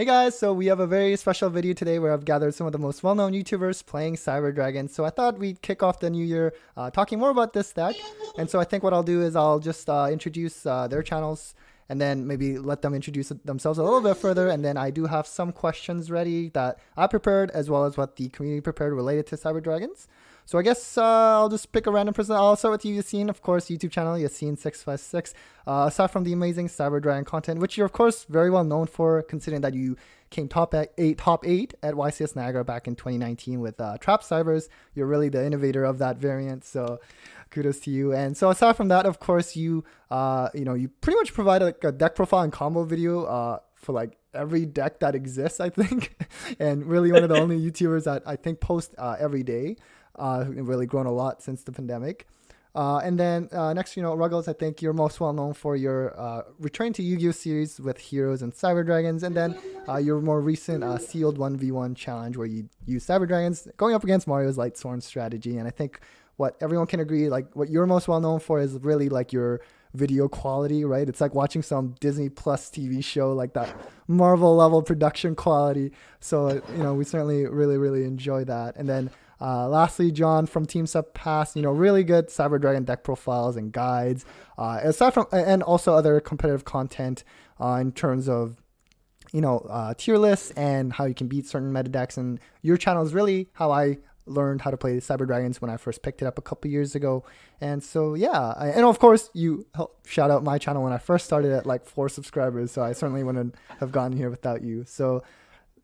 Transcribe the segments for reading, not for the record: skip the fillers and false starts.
Hey guys, so we have a very special video today where I've gathered some of the most well-known YouTubers playing Cyber Dragon. So I thought we'd kick off the new year talking more about this deck. And so I think what I'll do is I'll just introduce their channels and then maybe let them introduce themselves a little bit further. And then I do have some questions ready that I prepared as well as what the community prepared related to Cyber Dragons. So I guess I'll just pick a random person. I'll start with you, Yacine, of course, YouTube channel, Yacine656. Aside from the amazing Cyber Dragon content, which you're, of course, very well known for, considering that you came top eight at YCS Niagara back in 2019 with Trap Cybers. You're really the innovator of that variant, so kudos to you. And so aside from that, of course, you pretty much provide like a deck profile and combo video for like every deck that exists, I think, and really one of the only YouTubers that I think post every day. Really grown a lot since the pandemic. And then next, Ruggles, I think you're most well known for your return to Yu-Gi-Oh series with Heroes and Cyber Dragons, and then your more recent sealed 1v1 challenge where you use Cyber Dragons going up against Mario's Light Sworn strategy. And I think what everyone can agree, like what you're most well known for is really like your video quality, right? It's like watching some Disney Plus TV show, like that Marvel level production quality. So, we certainly really enjoy that. And then lastly, John from TeamSetPass, really good Cyber Dragon deck profiles and guides, aside from, and also other competitive content in terms of, tier lists and how you can beat certain meta decks. And your channel is really how I learned how to play Cyber Dragons when I first picked it up a couple years ago. And so, yeah, and of course, you helped shout out my channel when I first started at like 4 subscribers. So I certainly wouldn't have gotten here without you. So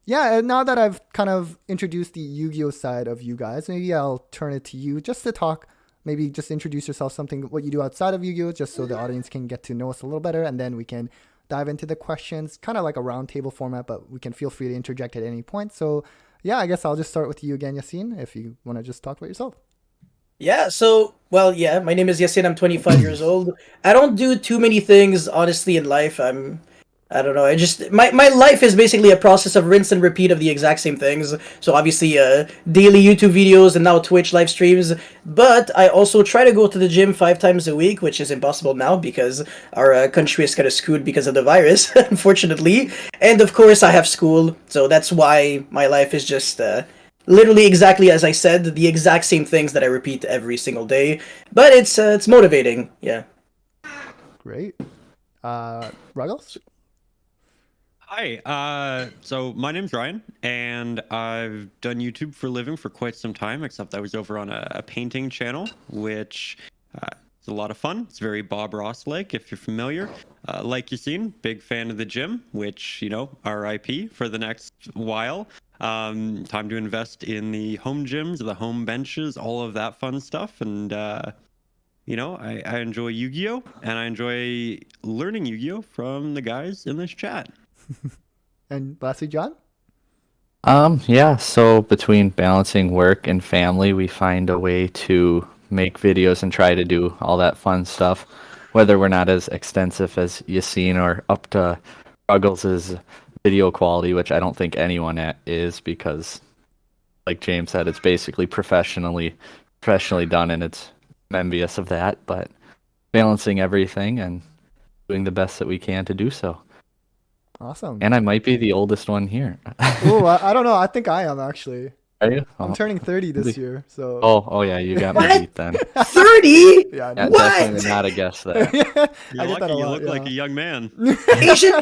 yeah, and now that I've kind of introduced the Yu-Gi-Oh side of you guys, maybe I'll turn it to you just to talk, maybe just introduce yourself, something, what you do outside of Yu-Gi-Oh, just so the audience can get to know us a little better, and then we can dive into the questions, kind of like a round table format, but we can feel free to interject at any point. So yeah, I guess I'll just start with you again, Yacine, if you want to just talk about yourself. Yeah, my name is Yacine. I'm 25 years old. I don't do too many things, honestly, in life. I don't know. My life is basically a process of rinse and repeat of the exact same things. So obviously, daily YouTube videos and now Twitch live streams. But I also try to go to the gym 5 times a week, which is impossible now because our country is kind of screwed because of the virus, unfortunately. And of course, I have school, so that's why my life is just literally exactly as I said, the exact same things that I repeat every single day. But it's motivating. Yeah. Great. Ruggles? Hi, so my name's Ryan, and I've done YouTube for a living for quite some time, except I was over on a painting channel, which is a lot of fun. It's very Bob Ross-like, if you're familiar. Like you've seen, big fan of the gym, which, RIP for the next while. Time to invest in the home gyms, the home benches, all of that fun stuff, and I enjoy Yu-Gi-Oh! And I enjoy learning Yu-Gi-Oh! From the guys in this chat. And lastly, John? Yeah, so between balancing work and family, we find a way to make videos and try to do all that fun stuff, whether we're not as extensive as Yacine or up to Ruggles' video quality, which I don't think anyone is because, like James said, it's basically professionally done, and it's I'm envious of that, but balancing everything and doing the best that we can to do so. Awesome. And I might be the oldest one here. Oh, I don't know. I think I am actually. Are you? I'm turning 30 this year, so. Oh yeah, you got me beat then. 30? Yeah, Yeah, What? definitely not a guess there. yeah, You're I get lucky that a you lot. look Yeah. like a young man. Asian Yeah, you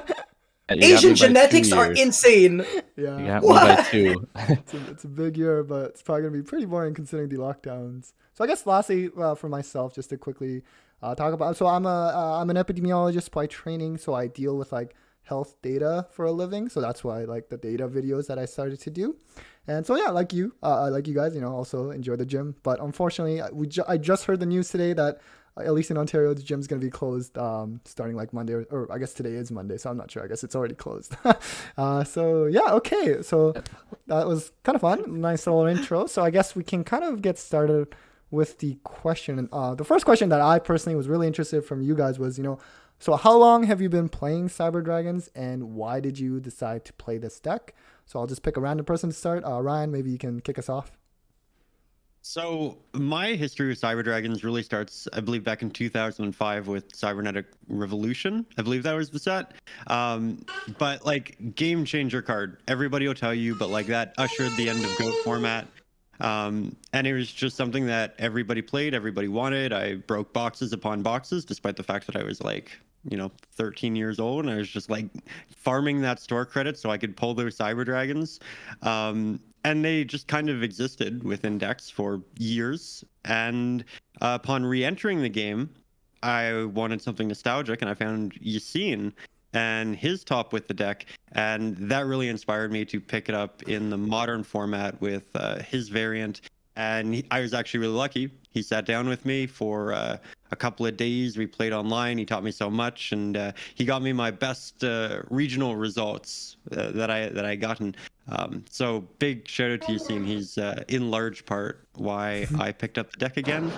got me Asian by genetics 2 are years. insane. Yeah. You got me by 2. It's a big year, but it's probably gonna be pretty boring considering the lockdowns. So I guess lastly, for myself, just to quickly talk about. So I'm an epidemiologist by training, so I deal with like health data for a living. So that's why I like the data videos that I started to do. And so yeah, like you guys, also enjoy the gym. But unfortunately, I just heard the news today that at least in Ontario, the gym's going to be closed starting like Monday, or I guess today is Monday, so I'm not sure. I guess it's already closed. So yeah, okay. So that was kind of fun. Nice little intro. So I guess we can kind of get started with the question. The first question that I personally was really interested from you guys was, so how long have you been playing Cyber Dragons, and why did you decide to play this deck? So I'll just pick a random person to start. Ryan, maybe you can kick us off. So my history with Cyber Dragons really starts, I believe, back in 2005 with Cybernetic Revolution. I believe that was the set. Um, but like game changer card, everybody will tell you, but like that ushered the end of GOAT format. And it was just something that everybody played, everybody wanted. I broke boxes upon boxes, despite the fact that I was like, 13 years old, and I was just like farming that store credit so I could pull those Cyber Dragons. And they just kind of existed within decks for years. And upon re-entering the game, I wanted something nostalgic, and I found Yacine and his top with the deck, and that really inspired me to pick it up in the modern format with his variant. And I was actually really lucky. He sat down with me for a couple of days. We played online. He taught me so much, and he got me my best regional results that I gotten. So big shout out to Yacine. He's in large part why I picked up the deck again.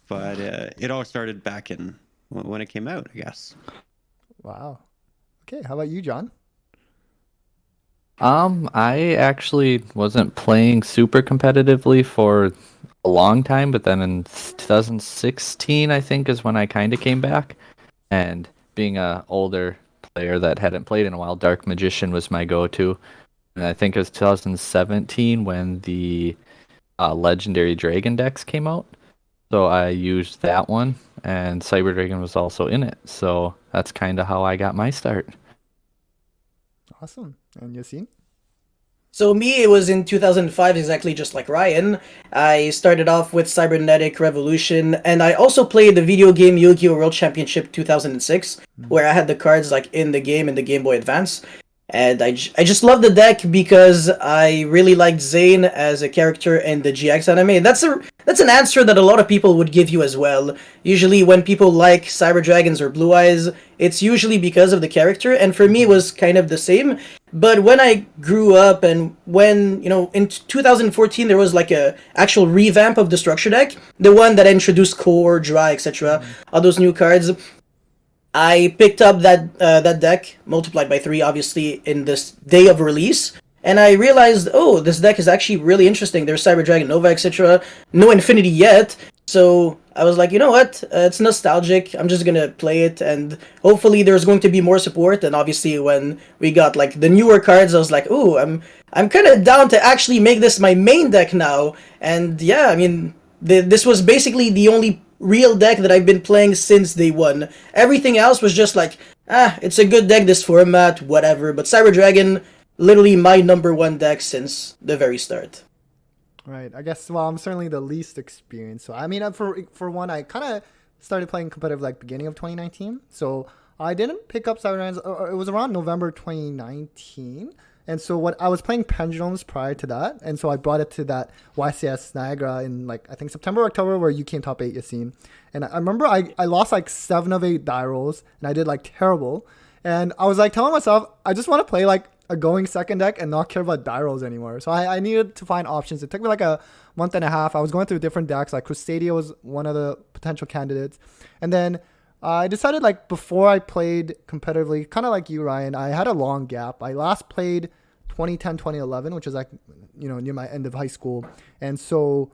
But it all started back in when it came out, I guess. Wow. Okay, how about you, John? I actually wasn't playing super competitively for a long time, but then in 2016, I think, is when I kind of came back. And being a older player that hadn't played in a while, Dark Magician was my go-to. And I think it was 2017 when the Legendary Dragon decks came out. So I used that one, and Cyber Dragon was also in it. So that's kind of how I got my start. Awesome. And Yacine? So me, it was in 2005, exactly just like Ryan. I started off with Cybernetic Revolution, and I also played the video game Yu-Gi-Oh! World Championship 2006, where I had the cards like in the game in the Game Boy Advance. And I just love the deck because I really liked Zane as a character in the GX anime. And that's an answer that a lot of people would give you as well. Usually when people like Cyber Dragons or Blue Eyes, it's usually because of the character. And for me, it was kind of the same. But when I grew up and when, in 2014, there was like a actual revamp of the structure deck, the one that introduced Core, Dry, etc., all those new cards, I picked up that deck, multiplied by 3, obviously, in this day of release, and I realized, oh, this deck is actually really interesting. There's Cyber Dragon Nova, etc. No Infinity yet, so I was like, you know what? It's nostalgic. I'm just gonna play it, and hopefully there's going to be more support. And obviously, when we got like the newer cards, I was like, ooh, I'm kind of down to actually make this my main deck now. And yeah, I mean, this was basically the only real deck that I've been playing since day one. Everything else was just like, it's a good deck, this format, whatever. But Cyber Dragon, literally my number one deck since the very start. Right. I guess, well, I'm certainly the least experienced. So, I mean, for one, I kind of started playing competitive like beginning of 2019. So, I didn't pick up Cyber Dragons. It was around November 2019. And so what I was playing Pendulums prior to that, and so I brought it to that YCS Niagara in like I think September, October, where you came top 8, Yacine. And I remember I lost like 7 of 8 die rolls, and I did like terrible. And I was like telling myself, I just want to play like a going second deck and not care about die rolls anymore. So I needed to find options. It took me like a month and a half. I was going through different decks. Like Crustadia was one of the potential candidates, and then I decided like before I played competitively, kind of like you, Ryan, I had a long gap. I last played 2010, 2011, which is like, near my end of high school. And so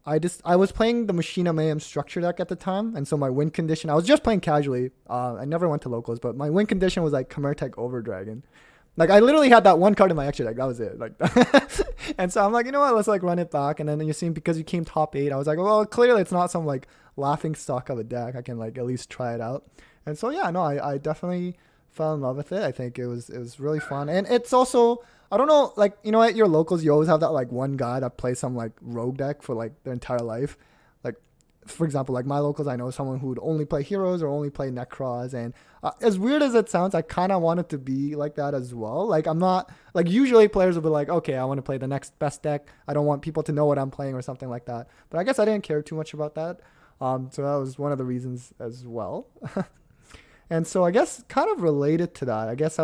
I was playing the Machina Mayhem structure deck at the time. And so my win condition, I was just playing casually. I never went to locals, but my win condition was like Khmer Overdragon. Like I literally had that one card in my extra deck. That was it. Like, and so I'm like, you know what? Let's like run it back. And then you see, because you came top 8, I was like, well, clearly it's not some like laughing stock of a deck. I can like at least try it out. And so yeah, no, I definitely fell in love with it. I think it was really fun. And it's also, I don't know, like, at your locals, you always have that like one guy that plays some like rogue deck for like their entire life. Like, for example, like my locals, I know someone who would only play heroes or only play Necros. And as weird as it sounds, I kind of want it to be like that as well. Like, I'm not, like, usually players will be like, okay, I want to play the next best deck. I don't want people to know what I'm playing or something like that. But I guess I didn't care too much about that. So that was one of the reasons as well. And so I guess kind of related to that, I guess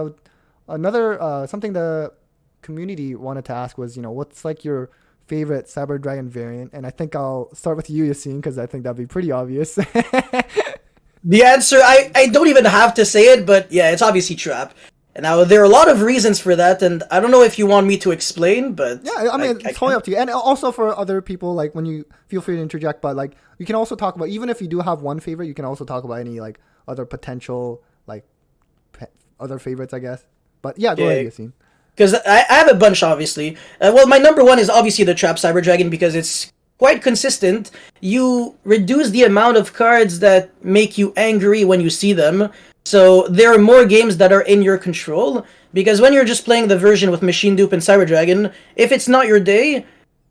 another something the community wanted to ask was, what's like your favorite Cyber Dragon variant? And I think I'll start with you, Yacine, because I think that'd be pretty obvious. The answer, I don't even have to say it, but yeah, it's obviously Trap. Now there are a lot of reasons for that, and I don't know if you want me to explain, but Yeah, I mean, I it's totally can. up to you. And also for other people, like when you feel free to interject, but like you can also talk about, even if you do have one favorite, you can also talk about any like other potential like other favorites, I guess. But yeah, go ahead, Yeah, Yassine. because I have a bunch, obviously. Well, my number one is obviously the Trap Cyber Dragon because it's quite consistent. You reduce the amount of cards that make you angry when you see them. So there are more games that are in your control. Because when you're just playing the version with Machine Dupe and Cyber Dragon, if it's not your day,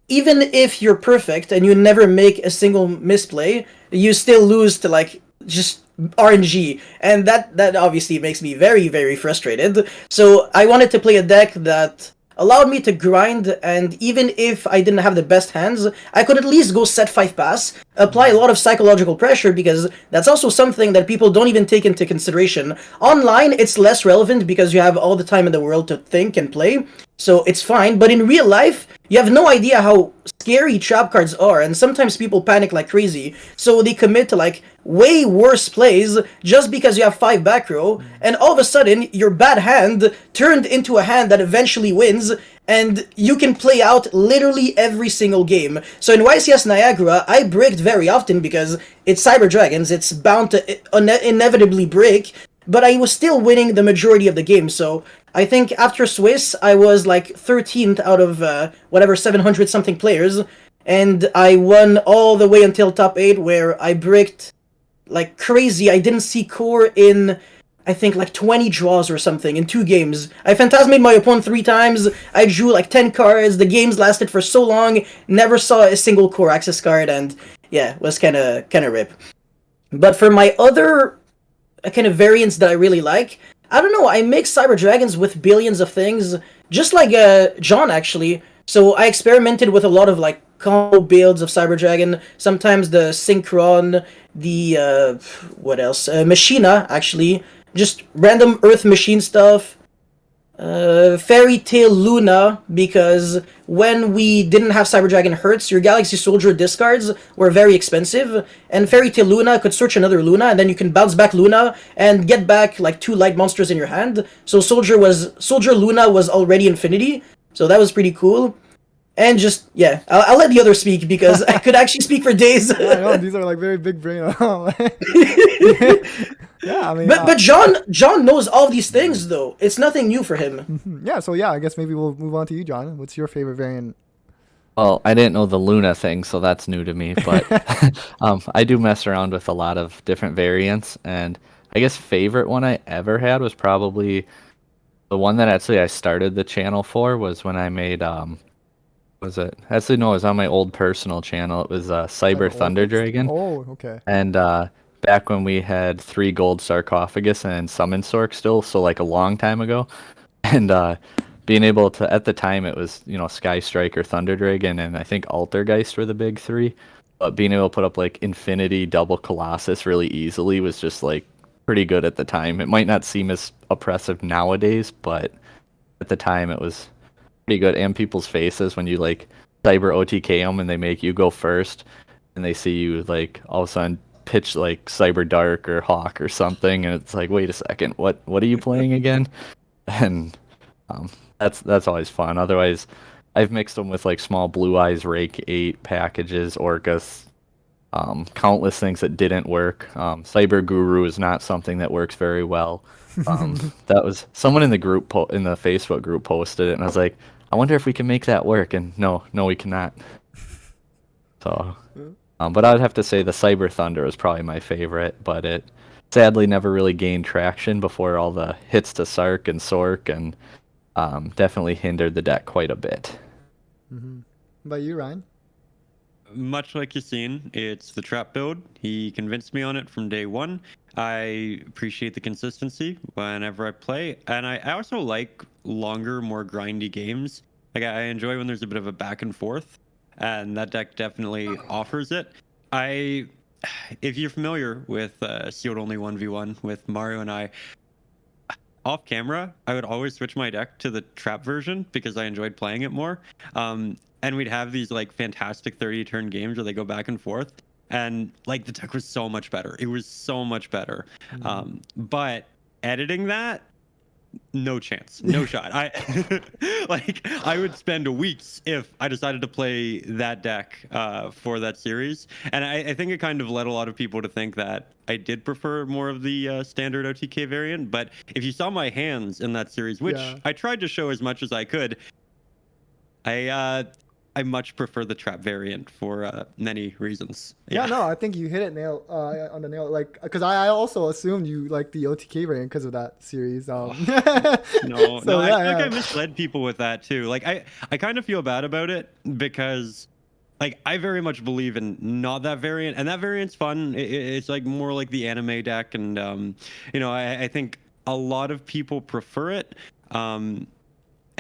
even if you're perfect and you never make a single misplay, you still lose to like just RNG, and that obviously makes me very frustrated. So I wanted to play a deck that allowed me to grind, and even if I didn't have the best hands, I could at least go set 5 pass, apply a lot of psychological pressure, because that's also something that people don't even take into consideration. Online, it's less relevant because you have all the time in the world to think and play, so it's fine, but in real life, you have no idea how scary trap cards are, and sometimes people panic like crazy, so they commit to like way worse plays just because you have 5 back row, and all of a sudden your bad hand turned into a hand that eventually wins, and you can play out literally every single game. So in YCS Niagara, I bricked very often because it's Cyber Dragons, it's bound to inevitably break, but I was still winning the majority of the game. So I think after Swiss, I was like 13th out of whatever 700 something players, and I won all the way until top 8, where I bricked like crazy. I didn't see core in I think like 20 draws or something in 2 games. I phantasmade my opponent 3 times. I drew like 10 cards. The games lasted for so long. Never saw a single core access card, and yeah, it was kind of rip. But for my other kind of variants that I really like, I don't know. I mix Cyber Dragons with billions of things, just like John actually. So I experimented with a lot of like combo builds of Cyber Dragon. Sometimes the Synchron, the what else? Machina actually, just random Earth Machine stuff. Fairy Tale Luna, because when we didn't have Cyber Dragon Hertz, your Galaxy Soldier discards were very expensive, and Fairy Tale Luna could search another Luna, and then you can bounce back Luna and get back like 2 light monsters in your hand. So Soldier Luna was already infinity, so that was pretty cool. And just yeah, I'll let the others speak because I could actually speak for days. Yeah, I know these are like very big brain. Yeah, I mean, But John knows all these things though. It's nothing new for him. yeah. So yeah, I guess maybe we'll move on to you, John. What's your favorite variant? Well, I didn't know the Luna thing, so that's new to me. But I do mess around with a lot of different variants, and I guess favorite one I ever had was probably the one that actually I started the channel for was when I made was it actually no, it was on my old personal channel. It was Like Cyber an old Thunder person? Dragon, Oh, okay. and back when we had 3 gold sarcophagus and summon sork still, so like a long time ago, and being able to at the time it was Sky Striker, Thunder Dragon, and I think Altergeist were the big 3. But being able to put up like Infinity double Colossus really easily was just like pretty good at the time. It might not seem as oppressive nowadays, but at the time it was pretty good. And people's faces when you like cyber OTK them and they make you go first, and they see you like all of a sudden pitch like Cyber Dark or Hawk or something, and it's like, wait a second, what are you playing again? And um, that's always fun. Otherwise, I've mixed them with like small Blue Eyes Rake 8 packages, Orcus, countless things that didn't work. Cyber Guru is not something that works very well. That was someone in the group in the Facebook group posted it, and I was like, I wonder if we can make that work. And no, we cannot. So, but I would have to say the Cyber Thunder was probably my favorite, but it sadly never really gained traction before all the hits to Sark and Sork, and definitely hindered the deck quite a bit. Mm-hmm. About you, Ryan? Much like Yacine, it's the trap build. He convinced me on it from day one. I appreciate the consistency whenever I play, and I also like longer, more grindy games. Like I enjoy when there's a bit of a back and forth, and that deck definitely offers it. I, if you're familiar with sealed only 1v1 with Mario and I, off camera, I would always switch my deck to the trap version because I enjoyed playing it more. And we'd have these like fantastic 30 turn games where they go back and forth. And like the deck was so much better. It was so much better. But editing that no chance, no shot. I like I would spend weeks if I decided to play that deck for that series, and I think it kind of led a lot of people to think that I did prefer more of the standard OTK variant. But if you saw my hands in that series, which Yeah. I tried to show as much as I could, I much prefer the trap variant for many reasons. Yeah, no, I think you hit it on the nail. Like, because I also assumed you like the OTK variant because of that series. No, So no, I yeah, feel like yeah. I misled people with that too. Like I kind of feel bad about it because like I very much believe in not that variant, and that variant's fun. It's like more like the anime deck, and I think a lot of people prefer it.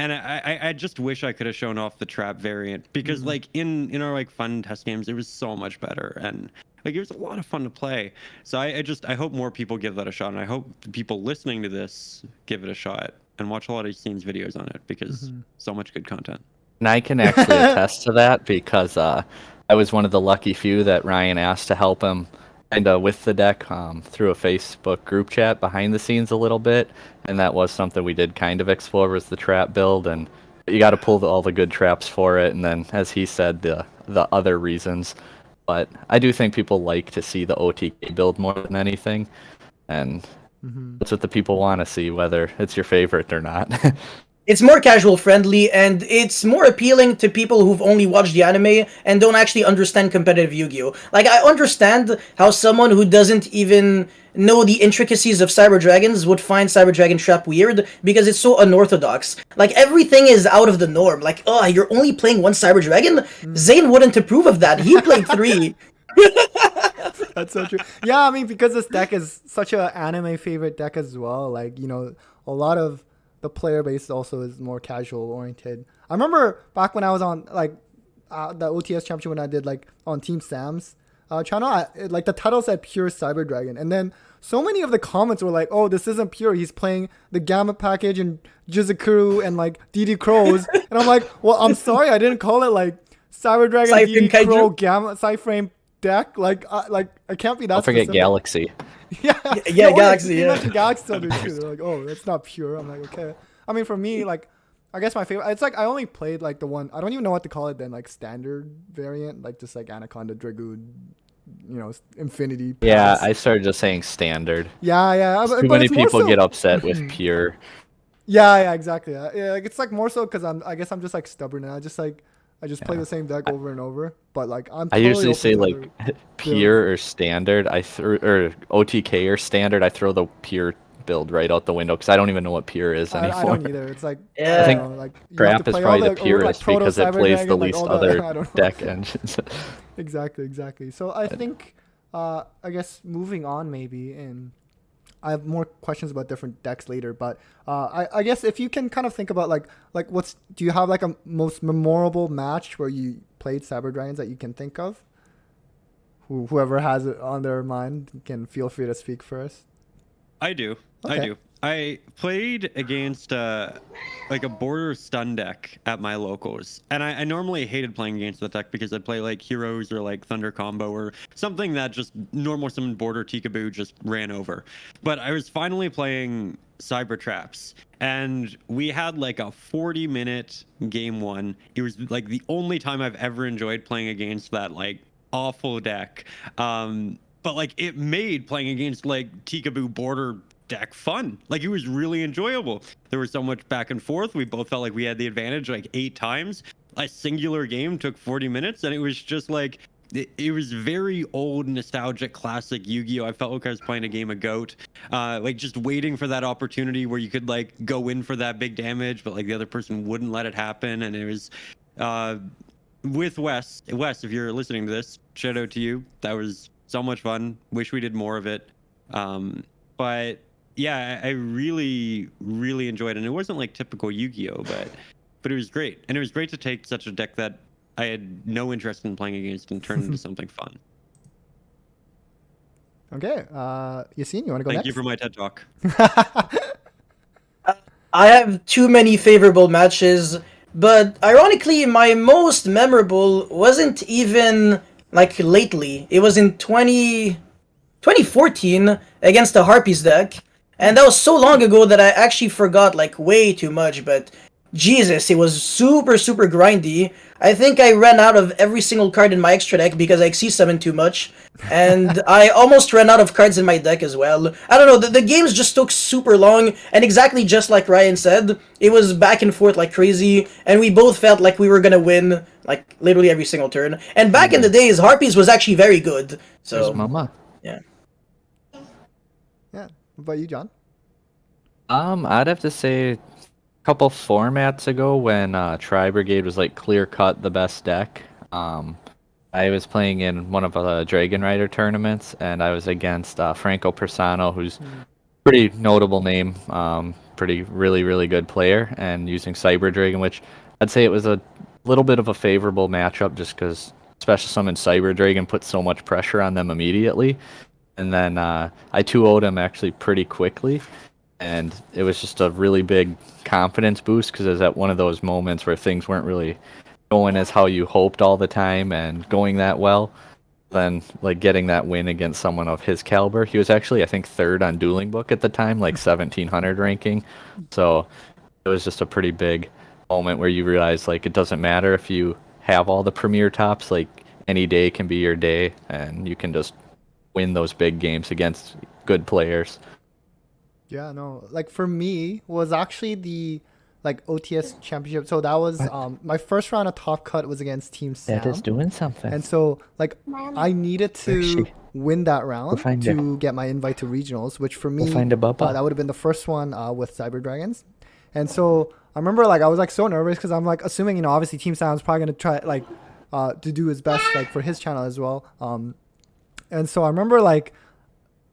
And I just wish I could have shown off the trap variant because like in our like fun test games, it was so much better, and like it was a lot of fun to play. So I hope more people give that a shot, and I hope the people listening to this give it a shot and watch a lot of Yacine's videos on it because so much good content. And I can actually attest to that because I was one of the lucky few that Ryan asked to help him kind of with the deck through a Facebook group chat behind the scenes a little bit, and that was something we did kind of explore was the trap build, and you got to pull all the good traps for it, and then as he said the other reasons. But I do think people like to see the OTK build more than anything, and that's what the people want to see, whether it's your favorite or not. It's more casual friendly, and it's more appealing to people who've only watched the anime and don't actually understand competitive Yu-Gi-Oh! Like, I understand how someone who doesn't even know the intricacies of Cyber Dragons would find Cyber Dragon Trap weird, because it's so unorthodox. Like, everything is out of the norm. Like, oh, you're only playing one Cyber Dragon? Zane wouldn't approve of that. He played 3. That's so true. Yeah, I mean, because this deck is such an anime favorite deck as well. Like, a lot of the player base also is more casual oriented. I remember back when I was on like the OTS championship when I did like on Team Sam's channel, like the title said pure Cyber Dragon, and then so many of the comments were like, "Oh, this isn't pure. He's playing the Gamma package and Jizukuru and like DD Crows," and I'm like, "Well, I'm sorry, I didn't call it like Cyber Dragon Cypher DD Crow Kaiju? Gamma Cyframe deck. Like I can't be that. Don't forget specific." Galaxy. Yeah, Yeah, well, Galaxy, You yeah. mentioned Galaxy on there too. They're like, oh, that's not pure. I'm like, okay. I mean, for me, like, I guess my favorite. It's like I only played like the one. I don't even know what to call it then. Like standard variant, like just like Anaconda, Dragoon, Infinity. Yeah, Pass. I started just saying standard. Yeah. Too many it's more people so- get upset with pure. Yeah, exactly. Yeah, like it's like more so because I guess I'm just like stubborn and I just play the same deck over and over. But like I'm. I Totally usually open say to like other- pure or standard. Or OTK or standard. I throw the pure build right out the window because I don't even know what pure is I anymore. don't either. It's like Yeah. I I think don't know, like you have Trap to is play probably all the like purest Proto because it Cyber plays the Dragon, like, least all the- other I don't know. deck engines. Exactly. So I think, I guess moving on maybe, and I have more questions about different decks later. But I guess if you can kind of think about like do you have like a most memorable match where you played Cyber Dragons that you can think of? Whoever has it on their mind can feel free to speak first. I do. Okay. I played against like a border stun deck at my locals, and I normally hated playing against that deck because I'd play like heroes or like thunder combo or something that just normal summon border Tikaboo just ran over. But I was finally playing Cyber Traps, and we had like a 40-minute game one. It was like the only time I've ever enjoyed playing against that like awful deck. But like it made playing against like Tikaboo border deck fun. Like it was really enjoyable. There was so much back and forth. We both felt like we had the advantage like 8 times. A singular game took 40 minutes, and it was just like it was very old, nostalgic, classic Yu-Gi-Oh! I felt like I was playing a game of Goat, like just waiting for that opportunity where you could like go in for that big damage, but like the other person wouldn't let it happen. And it was with Wes, if you're listening to this, shout out to you. That was so much fun. Wish we did more of it. But yeah, I really, really enjoyed it. And it wasn't like typical Yu-Gi-Oh, but it was great. And it was great to take such a deck that I had no interest in playing against and turn into something fun. Okay, Yacine, you want to go Thank next? you for my TED Talk. I have too many favorable matches, but ironically, my most memorable wasn't even like lately. It was in 2014 against the Harpies deck. And that was so long ago that I actually forgot like way too much, but Jesus, it was super, super grindy. I think I ran out of every single card in my extra deck because I XC summoned too much. And I almost ran out of cards in my deck as well. I don't know, the games just took super long, and exactly just like Ryan said, it was back and forth like crazy, and we both felt like we were gonna win, like, literally every single turn. And back in the days, Harpies was actually very good. There's So, Mama. yeah. Yeah. What about you, John? I'd have to say a couple formats ago when Tri Brigade was like clear cut the best deck. I was playing in one of the Dragon Rider tournaments, and I was against Franco Persano, who's pretty notable name, pretty really good player, and using Cyber Dragon, which I'd say it was a little bit of a favorable matchup just because Special Summon Cyber Dragon put so much pressure on them immediately. And then I 2-0'd him actually pretty quickly, and it was just a really big confidence boost because it was at one of those moments where things weren't really going as how you hoped all the time and going that well. Then like getting that win against someone of his caliber. He was actually I think third on Dueling Book at the time, like 1700 ranking. So it was just a pretty big moment where you realize like it doesn't matter if you have all the premier tops, like any day can be your day and you can just win those big games against good players. Yeah, no. Like for me was actually the like OTS championship. So that was my first round of top cut was against Team Sam. That is doing something. And so like I needed Where is to she? win that round find to get my invite to regionals, which for me find a Bubba. that would have been the first one with Cyber Dragons. And so I remember like I was like so nervous because I'm like assuming obviously Team Sam's probably gonna try like to do his best like for his channel as well. And so I remember like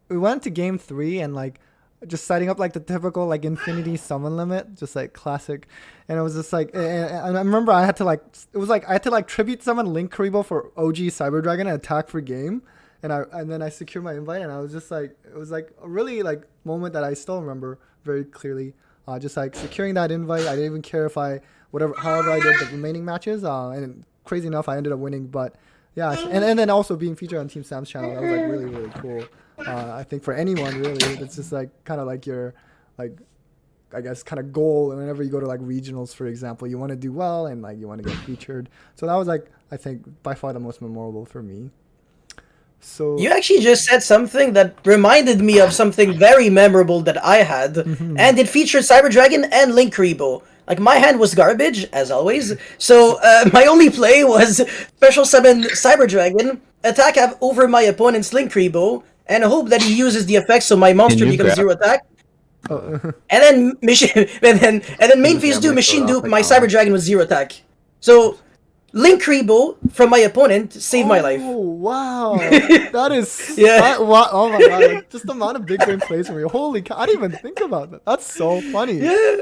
we went to game 3 and like just setting up like the typical like infinity summon limit, just like classic. And it was just like, and I remember I had to like, it was like I had to like tribute summon Link Karibo for OG Cyber Dragon and attack for game. And then I secured my invite, and I was just like, it was like a really like moment that I still remember very clearly. Just like securing that invite, I didn't even care if however I did the remaining matches. And crazy enough, I ended up winning. But yeah, and then also being featured on Team Sam's channel, that was like really cool. I think for anyone really, it's just like kind of like your like I guess kind of goal. And whenever you go to like regionals, for example, you want to do well and like you want to get featured. So that was like I think by far the most memorable for me. So You actually just said something that reminded me of something very memorable that I had, and it featured Cyber Dragon and Link Karibo. Like, my hand was garbage, as always, so my only play was special summon Cyber Dragon, attack over my opponent's Link Karibo, and hope that he uses the effect so my monster you becomes grab- zero attack. oh, And then main phase 2 machine dupe my Cyber Dragon with zero attack. So Link Karibo from my opponent saved my life. Oh wow, that is Yeah. oh my god, like, just the amount of big brain plays from you. Holy cow, I didn't even think about that. That's so funny. Yeah.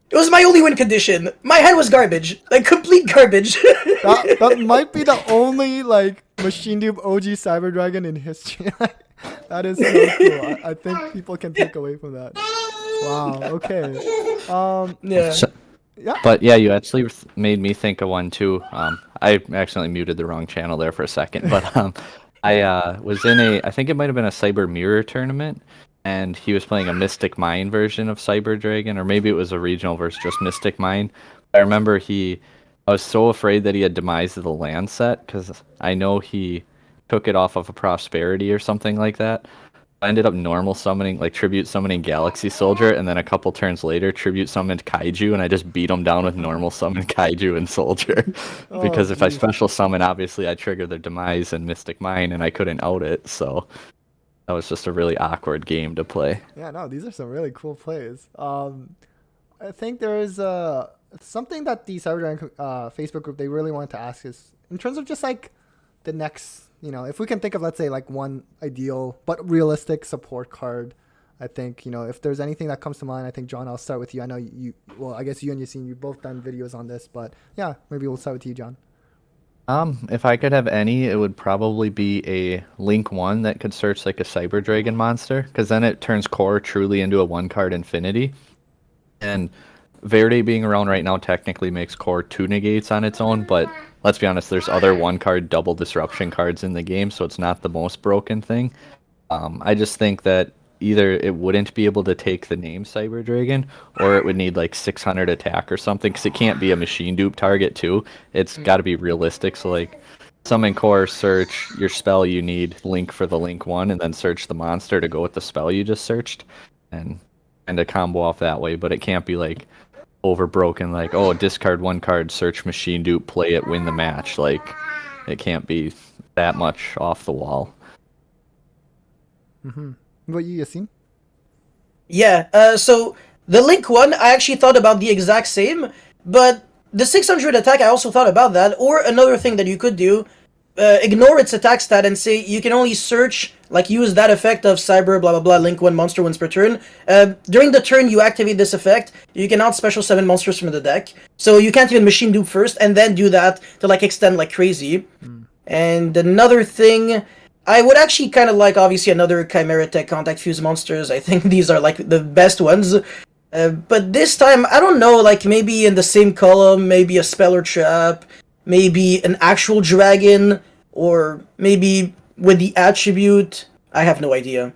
It was my only win condition. My hand was garbage, like complete garbage. That might be the only like machine dupe OG Cyber Dragon in history. That is so cool. I think people can take away from that. Wow. Okay. Yeah. So- Yeah. But yeah, you actually made me think of one too. I accidentally muted the wrong channel there for a second, but I was in I think it might have been a Cyber Mirror tournament, and he was playing a Mystic Mine version of Cyber Dragon, or maybe it was a regional versus just Mystic Mine. I remember I was so afraid that he had demised the land set, because I know he took it off of a Prosperity or something like that. I ended up normal summoning, like tribute summoning Galaxy Soldier, and then a couple turns later, tribute summoned Kaiju, and I just beat him down with normal summon Kaiju and Soldier. Because if I special summon, obviously I trigger their demise and Mystic Mine, and I couldn't out it, so that was just a really awkward game to play. Yeah. No, these are some really cool plays. I think there is something that the Cyber Dragon Facebook group they really wanted to ask is in terms of just like the next. If we can think of, let's say, like one ideal but realistic support card, I think, if there's anything that comes to mind, I think, John, I'll start with you. I know I guess you and Yacine, you've both done videos on this, but yeah, maybe we'll start with you, John. If I could have any, it would probably be a Link 1 that could search like a Cyber Dragon monster, because then it turns Core truly into a 1-card Infinity. And Verde being around right now technically makes Core 2 negates on its own, but let's be honest, there's other 1-card double disruption cards in the game, so it's not the most broken thing. I just think that either it wouldn't be able to take the name Cyber Dragon, or it would need like 600 attack or something, because it can't be a machine dupe target too. It's got to be realistic. So like summon core, search your spell you need, link for the link one, and then search the monster to go with the spell you just searched, and a combo off that way. But it can't be like overbroken, like, oh, discard one card, search machine dupe, play it, win the match. Like, it can't be that much off the wall. Mm-hmm. What you, Yacine? Yeah, so the Link one, I actually thought about the exact same, but the 600 attack, I also thought about that. Or another thing that you could do, ignore its attack stat and say you can only search, like use that effect of Cyber, blah blah blah, Link 1 monster once per turn. During the turn you activate this effect, you cannot special summon monsters from the deck. So you can't even machine dupe first and then do that to like extend like crazy. And another thing, I would actually kind of like, obviously, another Chimera Tech Contact Fuse monsters. I think these are, like, the best ones. But this time, I don't know, like, maybe in the same column, maybe a Speller Trap, maybe an actual dragon, or maybe with the attribute. I have no idea.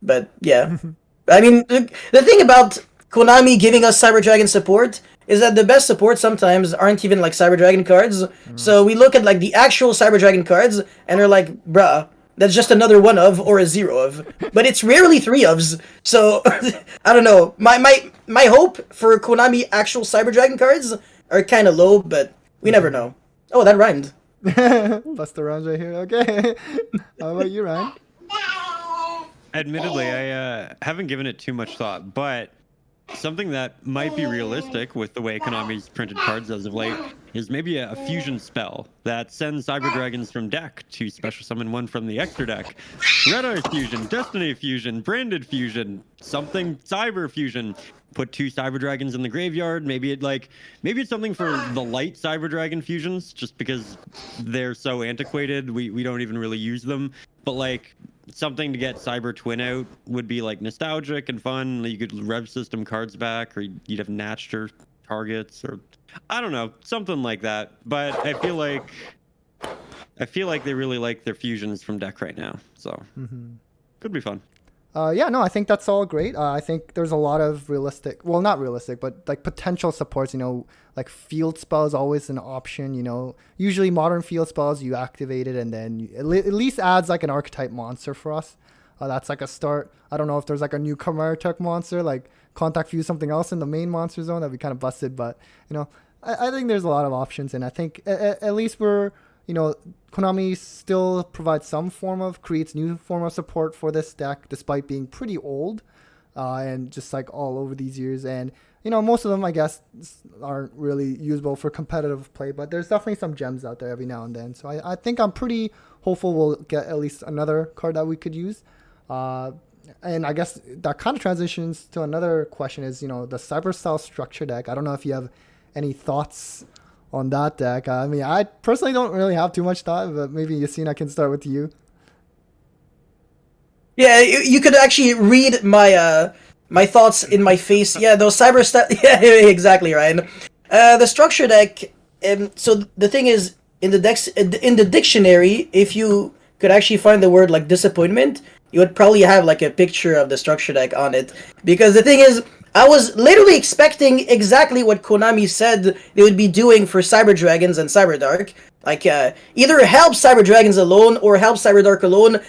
But, yeah. I mean, the thing about Konami giving us Cyber Dragon support is that the best support sometimes aren't even, like, Cyber Dragon cards. So we look at, like, the actual Cyber Dragon cards, and they're like, bruh, that's just another one of or a zero of, but it's rarely three ofs. So I don't know. My hope for Konami actual Cyber Dragon cards are kind of low, but we never know. Oh, that rhymed. Buster rhymes right here. Okay. How about you, Ryan? Admittedly, I haven't given it too much thought, but something that might be realistic with the way Konami's printed cards as of late is maybe a fusion spell that sends Cyber Dragons from deck to special summon one from the extra deck. Red Eye Fusion, Destiny Fusion, Branded Fusion, something Cyber Fusion. Put 2 Cyber Dragons in the graveyard. Maybe it's something for the light Cyber Dragon fusions, just because they're so antiquated. We don't even really use them. But like something to get Cyber Twin out would be like nostalgic and fun. You could rev system cards back, or you'd have Natcher targets, or I don't know, something like that. But I feel like they really like their fusions from deck right now, so could be fun. Yeah, no, I think that's all great. I think there's a lot of realistic, well, not realistic, but like potential supports, you know, like field spell is always an option, you know. Usually modern field spells, you activate it and then at least adds like an archetype monster for us. That's like a start. I don't know if there's like a new Chimera Tech monster, like Contact Fuse something else in the main monster zone. That'd be kind of busted, but, you know, I think there's a lot of options, and I think at least we're, you know, Konami still provides some form of, creates new form of support for this deck, despite being pretty old, and just like all over these years. And, you know, most of them, I guess, aren't really usable for competitive play, but there's definitely some gems out there every now and then. So I think I'm pretty hopeful we'll get at least another card that we could use. And I guess that kind of transitions to another question is, you know, the Cyber Style Structure deck. I don't know if you have any thoughts on that deck. I mean, I personally don't really have too much thought, but maybe Yacine, I can start with you. Yeah, you could actually read my my thoughts in my face. Yeah, those cyber stuff. Yeah, exactly, Ryan. The structure deck. So the thing is, in the dictionary, if you could actually find the word like disappointment, you would probably have like a picture of the structure deck on it. Because the thing is, I was literally expecting exactly what Konami said they would be doing for Cyber Dragons and Cyber Dark. Like, either help Cyber Dragons alone, or help Cyber Dark alone,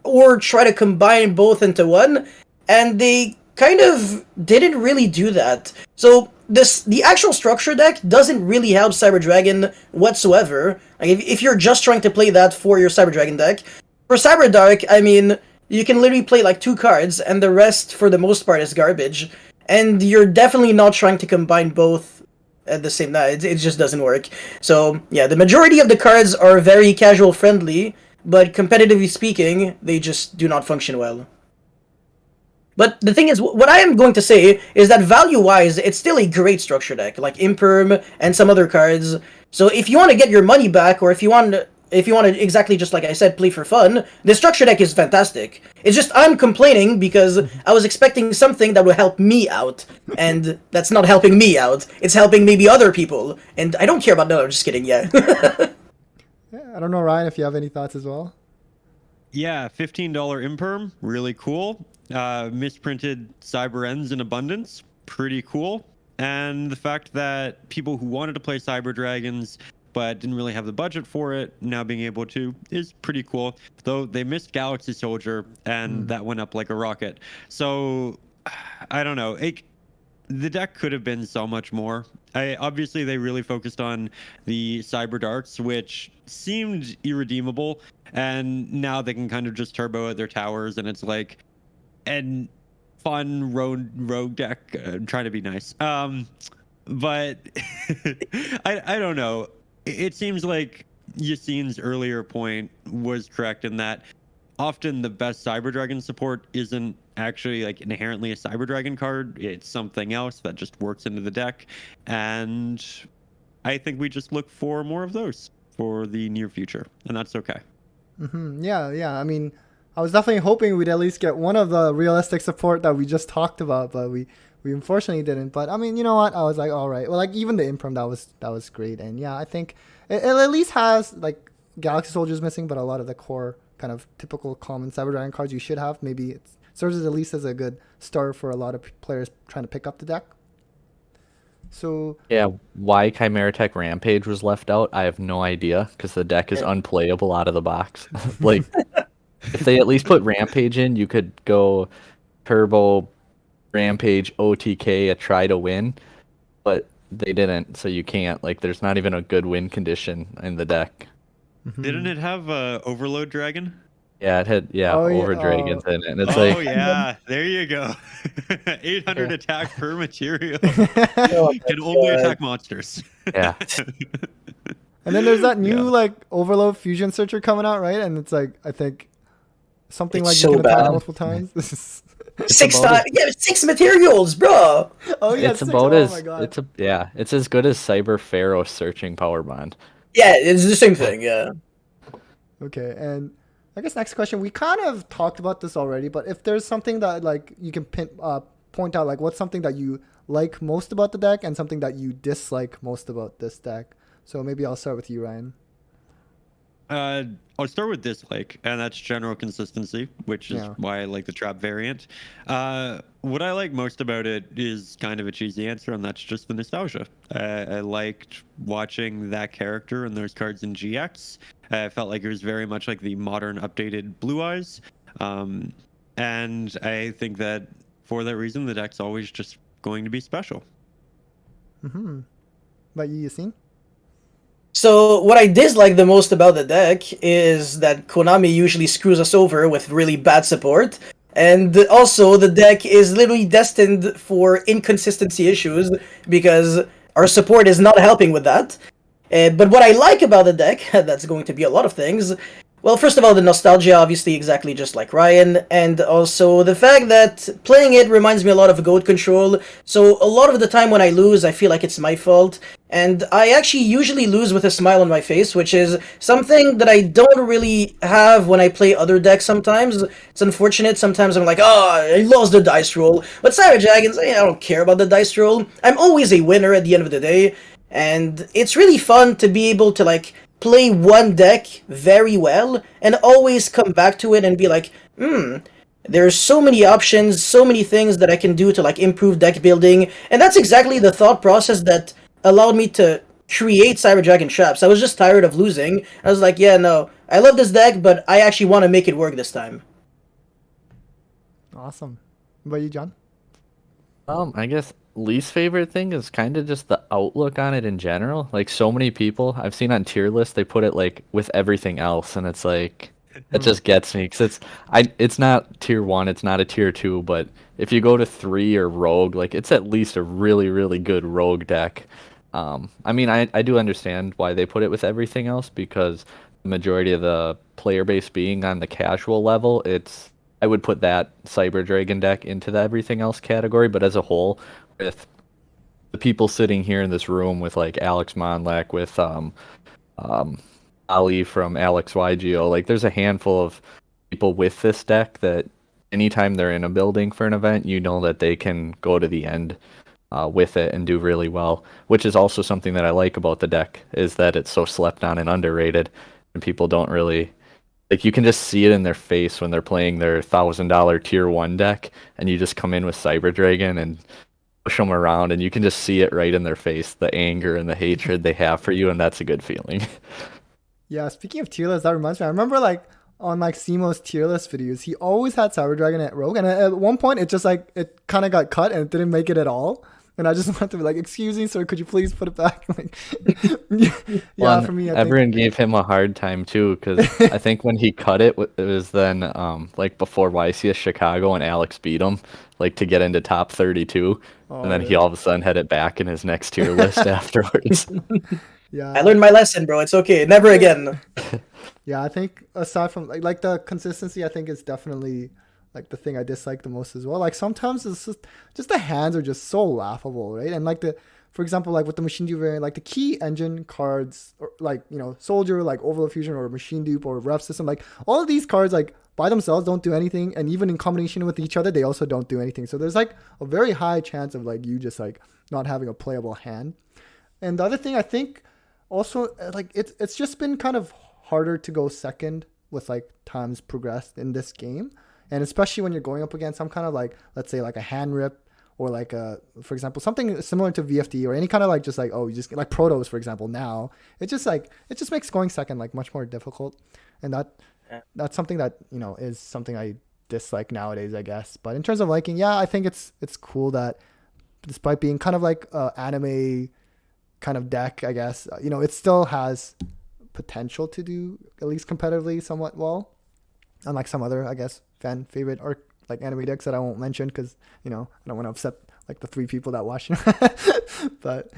or try to combine both into one. And they kind of didn't really do that. So, the actual structure deck doesn't really help Cyber Dragon whatsoever. Like, if you're just trying to play that for your Cyber Dragon deck. For Cyber Dark, I mean, you can literally play like 2 cards, and the rest, for the most part, is garbage. And you're definitely not trying to combine both at the same time. It just doesn't work. So, yeah, the majority of the cards are very casual friendly, but competitively speaking, they just do not function well. But the thing is, what I am going to say is that value-wise, it's still a great structure deck, like Imperm and some other cards. So if you want to get your money back, or if you want to exactly just like I said, play for fun, the structure deck is fantastic. It's just I'm complaining because I was expecting something that would help me out, and that's not helping me out. It's helping maybe other people, and I don't care about no. I'm just kidding. Yeah. Yeah, I don't know, Ryan, if you have any thoughts as well. Yeah, $15 Imperm, really cool. misprinted cyber ends in abundance, pretty cool. And the fact that people who wanted to play Cyber Dragons but didn't really have the budget for it now being able to is pretty cool. Though they missed Galaxy Soldier, and that went up like a rocket. So I don't know. The deck could have been so much more. Obviously, they really focused on the Cyber Darts, which seemed irredeemable, and now they can kind of just turbo at their towers, and it's like an fun rogue deck. I'm trying to be nice. But I don't know. It seems like Yacine's earlier point was correct in that often the best Cyber Dragon support isn't actually like inherently a Cyber Dragon card. It's something else that just works into the deck. And I think we just look for more of those for the near future. And that's okay. Yeah. I mean, I was definitely hoping we'd at least get one of the realistic support that we just talked about, but we unfortunately didn't. But I mean, you know what? I was like, all right. Well, like even the Imprim that was great. And yeah, I think it at least has like Galaxy Soldiers missing, but a lot of the core kind of typical common Cyber Dragon cards you should have. Maybe it serves as at least as a good start for a lot of players trying to pick up the deck. So Yeah, why Chimera Tech Rampage was left out, I have no idea, because the deck is unplayable out of the box. Like, if they at least put Rampage in, you could go Turbo, Rampage, OTK, a try to win, but they didn't, so you can't. Like, there's not even a good win condition in the deck. Didn't it have Overload Dragon? Yeah, it had over dragons in it, and it's Oh like yeah, there you go. 800 attack per material. Oh, Can only attack monsters. yeah. And then there's that new Yeah. like Overload Fusion Searcher coming out, right? And it's like I think something It's like so you can attack bad. multiple times. This is Six about times, yeah, 6 materials, bro. oh yeah, It's six. about Oh as my god. it's as good as Cyber Pharaoh searching Power Bond. Yeah, it's the same thing. Yeah. Okay, and I guess next question. We kind of talked about this already, but if there's something that like you can point out, like what's something that you like most about the deck and something that you dislike most about this deck. So maybe I'll start with you, Ryan. I'll start with dislike, and that's general consistency, which is Yeah. why I like the trap variant. What I like most about it is kind of a cheesy answer, and that's just the nostalgia. I liked watching that character and those cards in GX. I felt like it was very much like the modern, updated Blue Eyes. And I think that for that reason, the deck's always just going to be special. But you, Yacine? So what I dislike the most about the deck is that Konami usually screws us over with really bad support, and also the deck is literally destined for inconsistency issues because our support is not helping with that. But what I like about the deck, that's going to be a lot of things. Well, first of all, the nostalgia, obviously, exactly just like Ryan, and also the fact that playing it reminds me a lot of Goat Control, so a lot of the time when I lose, I feel like it's my fault, and I actually usually lose with a smile on my face, which is something that I don't really have when I play other decks sometimes. It's unfortunate, sometimes I'm like, oh, I lost the dice roll, but Cyber Dragons, I don't care about the dice roll. I'm always a winner at the end of the day, and it's really fun to be able to, like, play one deck very well and always come back to it and be like, there's so many options, so many things that I can do to like improve deck building, and that's exactly the thought process that allowed me to create Cyber Dragon Traps. I was just tired of losing. I was like, yeah, no, I love this deck, but I actually want to make it work this time. Awesome. What about you, John? I guess least favorite thing is kind of just the outlook on it in general. Like so many people I've seen on tier lists, they put it like with everything else, and it's like it just gets me because it's not tier 1, it's not a tier 2, but if you go to 3 or rogue, like it's at least a really really good rogue deck. I mean I do understand why they put it with everything else because the majority of the player base being on the casual level, I would put that Cyber Dragon deck into the everything else category, but as a whole, with the people sitting here in this room with like Alex Monlak, with Ali from Alex YGO, like there's a handful of people with this deck that anytime they're in a building for an event, you know that they can go to the end with it and do really well, which is also something that I like about the deck, is that it's so slept on and underrated, and people don't really Like you can just see it in their face when they're playing their $1,000 tier 1 deck, and you just come in with Cyber Dragon and push them around, and you can just see it right in their face, the anger and the hatred they have for you, and that's a good feeling. Yeah, speaking of tier lists, that reminds me. I remember like on like Simo's tier list videos, he always had Cyber Dragon at Rogue, and at one point it just like it kind of got cut and it didn't make it at all. And I just wanted to be like, "Excuse me, sir, could you please put it back?" Like, yeah, Well, for me, I think. everyone gave him a hard time too, because I think when he cut it, it was then like before YCS Chicago, and Alex beat him like to get into top 32, Oh, and then he yeah. all of a sudden had it back in his next tier list afterwards. Yeah, I learned my lesson, bro. It's okay. Never again. yeah. I think aside from like the consistency, I think is definitely like the thing I dislike the most as well. Like sometimes it's just the hands are just so laughable, right? And like for example, like with the machine dupe variant, like the key engine cards, or like soldier, like overload fusion or machine dupe or ref system, like all of these cards like by themselves don't do anything, and even in combination with each other, they also don't do anything. So there's like a very high chance of like you just like not having a playable hand. And the other thing I think also like it's just been kind of harder to go second with like times progressed in this game, and especially when you're going up against some kind of like, let's say like a hand rip, or like for example something similar to VFD, or any kind of like just like, oh, you just like Protos for example. Now it just makes going second like much more difficult, and that's something that is something I dislike nowadays, I guess. But in terms of liking, yeah, I think it's cool that despite being kind of like anime kind of deck, I guess, it still has potential to do at least competitively somewhat well, unlike some other, I guess, fan favorite or like anime decks that I won't mention because I don't want to upset like the 3 people that watch. But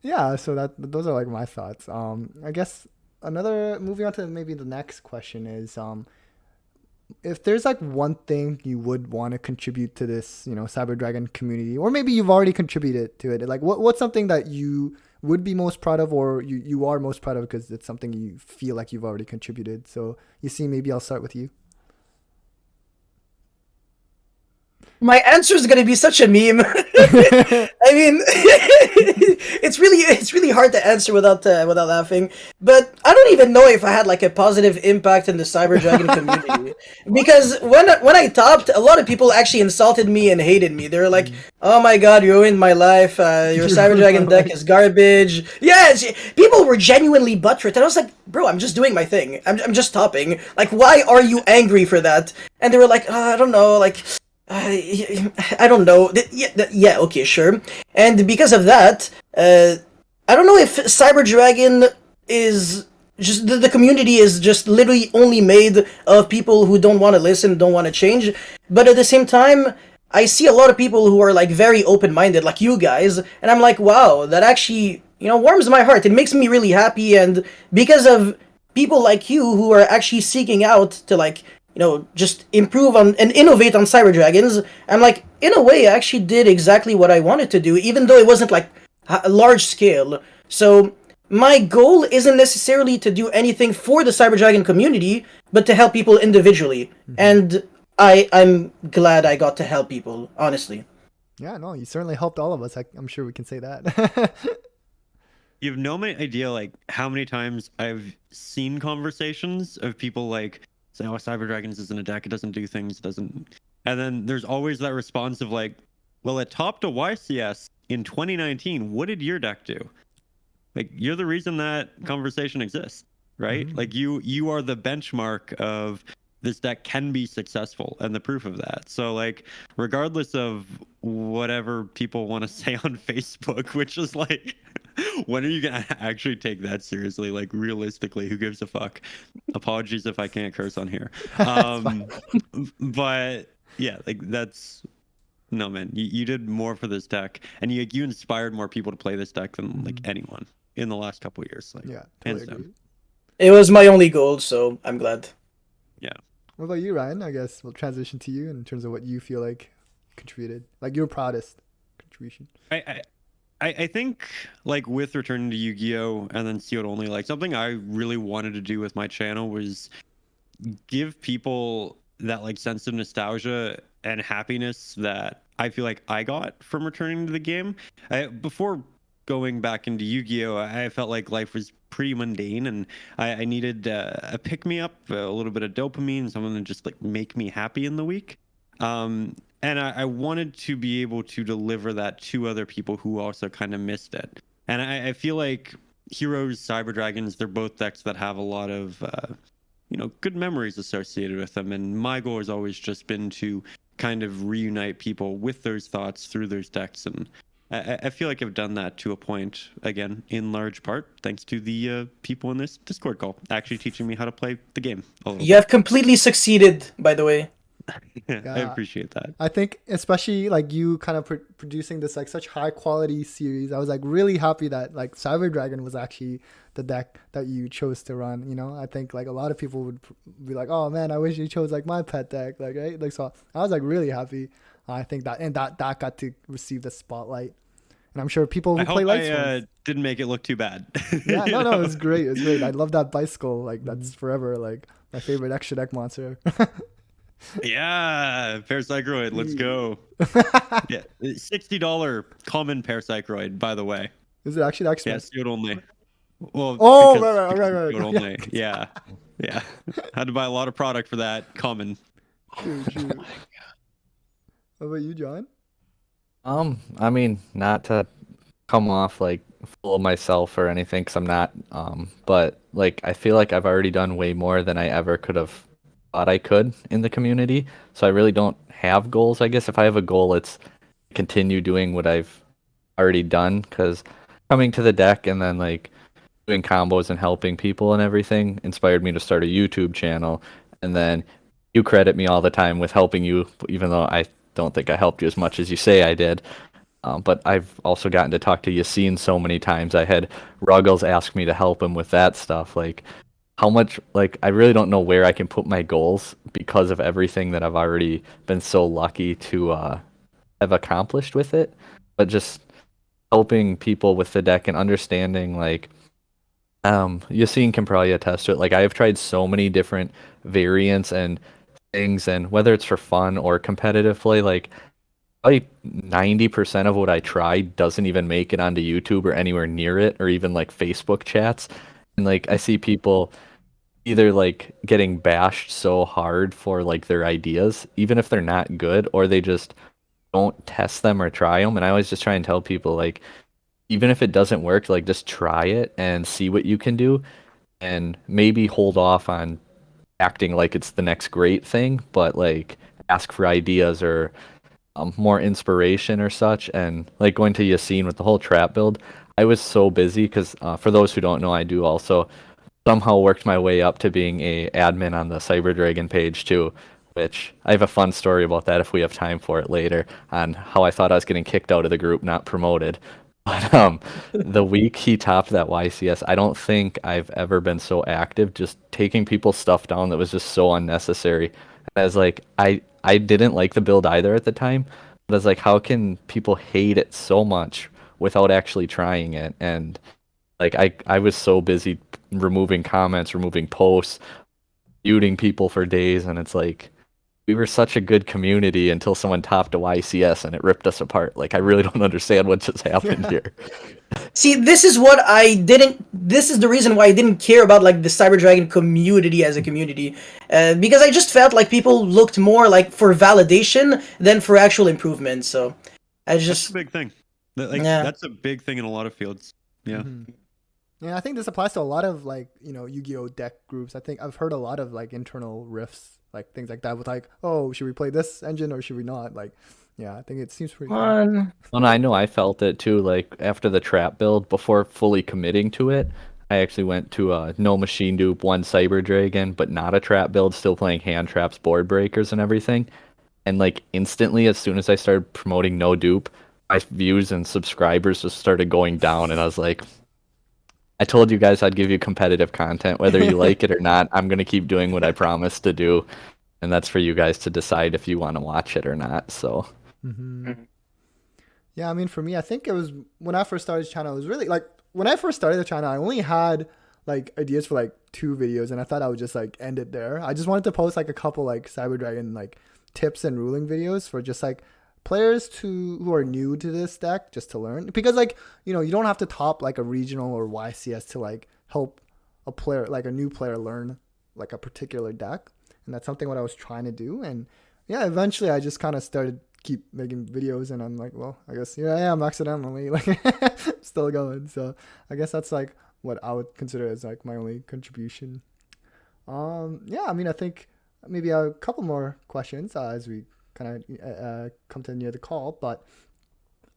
yeah, so those are like my thoughts. I guess moving on to maybe the next question is, if there's like one thing you would want to contribute to this Cyber Dragon community, or maybe you've already contributed to it, like what's something that you would be most proud of, or you are most proud of because it's something you feel like you've already contributed. So Yacine, maybe I'll start with you. My answer is gonna be such a meme. I mean, it's really hard to answer without laughing. But I don't even know if I had like a positive impact in the Cyber Dragon community, because when I topped, a lot of people actually insulted me and hated me. They were like, "Oh my god, you ruined my life. Your Cyber Dragon deck is garbage." Yeah, people were genuinely butthurt, and I was like, "Bro, I'm just doing my thing. I'm just topping. Like, why are you angry for that?" And they were like, "I don't know, like." I don't know. Yeah, okay, sure. And because of that, I don't know if Cyber Dragon is just the community is just literally only made of people who don't want to listen, don't want to change. But at the same time, I see a lot of people who are like very open-minded, like you guys, and I'm like, wow, that actually warms my heart. It makes me really happy, and because of people like you who are actually seeking out to like just improve on and innovate on Cyber Dragons. I'm like, in a way, I actually did exactly what I wanted to do, even though it wasn't like a large scale. So my goal isn't necessarily to do anything for the Cyber Dragon community, but to help people individually. And I'm glad I got to help people, honestly. Yeah, no, you certainly helped all of us. I'm sure we can say that. You have no idea like how many times I've seen conversations of people like say, "Oh, Cyber Dragons isn't a deck. It doesn't do things. It doesn't." And then there's always that response of like, "Well, it topped a YCS in 2019. What did your deck do?" Like, you're the reason that conversation exists, right? Mhm. Like you are the benchmark of this deck can be successful and the proof of that. So like, regardless of whatever people want to say on Facebook, which is like, when are you gonna actually take that seriously? Like, realistically, who gives a fuck? Apologies if I can't curse on here. But yeah, like that's no, man. You did more for this deck, and you inspired more people to play this deck than like anyone in the last couple of years. Like, Yeah, hands totally down. agree. It was my only goal, so I'm glad. Yeah. What about you, Ryan? I guess we'll transition to you in terms of what you feel like contributed, like your proudest contribution. I think like with returning to Yu-Gi-Oh and then Sealed Only, like something I really wanted to do with my channel was give people that like sense of nostalgia and happiness that I feel like I got from returning to the game. Before going back into Yu-Gi-Oh, I felt like life was pretty mundane, and I needed a pick-me-up, a little bit of dopamine, someone to just like make me happy in the week. And I wanted to be able to deliver that to other people who also kind of missed it. And I feel like Heroes, Cyber Dragons, they're both decks that have a lot of good memories associated with them. And my goal has always just been to kind of reunite people with those thoughts through those decks. And I feel like I've done that to a point, again, in large part, thanks to the people in this Discord call actually teaching me how to play the game a little You have completely succeeded, by the way. bit. I appreciate that. I think especially like you kind of producing this like such high quality series, I was like really happy that like Cyber Dragon was actually the deck that you chose to run. You know, I think like a lot of people would be like, oh man, I wish you chose like my pet deck, like, right? Like, so I was like really happy. I think that got to receive the spotlight, and I'm sure people who I play hope Lights I didn't make it look too bad. yeah, You no, know? it was great. It was great. I love that bicycle. Like that's forever like my favorite extra deck monster. Yeah, Parapsychroid, let's go. Yeah, $60 common Parapsychroid, by the way. Is it actually the X-Men? Yeah, sealed only. Well, Oh, because right. sealed only. Yeah, yeah. Had to buy a lot of product for that common. True. How about you, John? I mean, not to come off like full of myself or anything, because I'm not. But like, I feel like I've already done way more than I ever could have thought I could in the community. So I really don't have goals. I guess if I have a goal, it's continue doing what I've already done. Because coming to the deck and then like doing combos and helping people and everything inspired me to start a YouTube channel. And then you credit me all the time with helping you, even though I don't think I helped you as much as you say I did. But I've also gotten to talk to Yacine so many times. I had Ruggles ask me to help him with that stuff. Like, how much, like, I really don't know where I can put my goals because of everything that I've already been so lucky to have accomplished with it. But just helping people with the deck and understanding, like, Yacine can probably attest to it. Like, I have tried so many different variants and things, and whether it's for fun or competitive play, like, probably 90% of what I try doesn't even make it onto YouTube or anywhere near it, or even like Facebook chats. And like I see people either like getting bashed so hard for like their ideas, even if they're not good, or they just don't test them or try them. And I always just try and tell people, like, even if it doesn't work, like, just try it and see what you can do, and maybe hold off on acting like it's the next great thing, but like ask for ideas or more inspiration or such. And like going to Yacine with the whole trap build, I was so busy because for those who don't know, I do also somehow worked my way up to being a admin on the Cyber Dragon page too, which I have a fun story about that if we have time for it later, on how I thought I was getting kicked out of the group, not promoted. But the week he topped that YCS, I don't think I've ever been so active, just taking people's stuff down that was just so unnecessary. And I was like, I didn't like the build either at the time, but I was like, how can people hate it so much without actually trying it? And like I was so busy removing comments, removing posts, muting people for days, and it's like we were such a good community until someone topped a YCS and it ripped us apart. Like, I really don't understand what just happened here. See, this is what I didn't. This is the reason why I didn't care about like the Cyber Dragon community as a community, because I just felt like people looked more like for validation than for actual improvement. So I That's just a big thing. Yeah. That's a big thing in a lot of fields. Yeah. Mhm. Yeah, I think this applies to a lot of like, Yu-Gi-Oh deck groups. I think I've heard a lot of like internal riffs, like things like that with like, oh, should we play this engine or should we not? Like, yeah, I think it seems pretty fun. Well, I know I felt it too. Like after the trap build, before fully committing to it, I actually went to no machine dupe, one Cyber Dragon, but not a trap build, still playing hand traps, board breakers, and everything. And like instantly, as soon as I started promoting no dupe, my views and subscribers just started going down, and I was like, I told you guys I'd give you competitive content, whether you like it or not. I'm gonna keep doing what I promised to do, and that's for you guys to decide if you want to watch it or not. So. Hmm. Yeah, I mean, for me, I think it was when I first started the channel, it was really like when I first started the channel, I only had like ideas for like 2 videos, and I thought I would just like end it there. I just wanted to post like a couple like Cyber Dragon like tips and ruling videos for just like players who are new to this deck just to learn, because like you don't have to top like a regional or YCS to like help a player, like a new player, learn like a particular deck. And that's something what I was trying to do. And yeah, eventually I just kind of started keep making videos, and I'm like, well, I guess here I am accidentally like still going. So I guess that's like what I would consider as like my only contribution. Yeah, I mean, I think maybe a couple more questions as we kind of come to near the call, but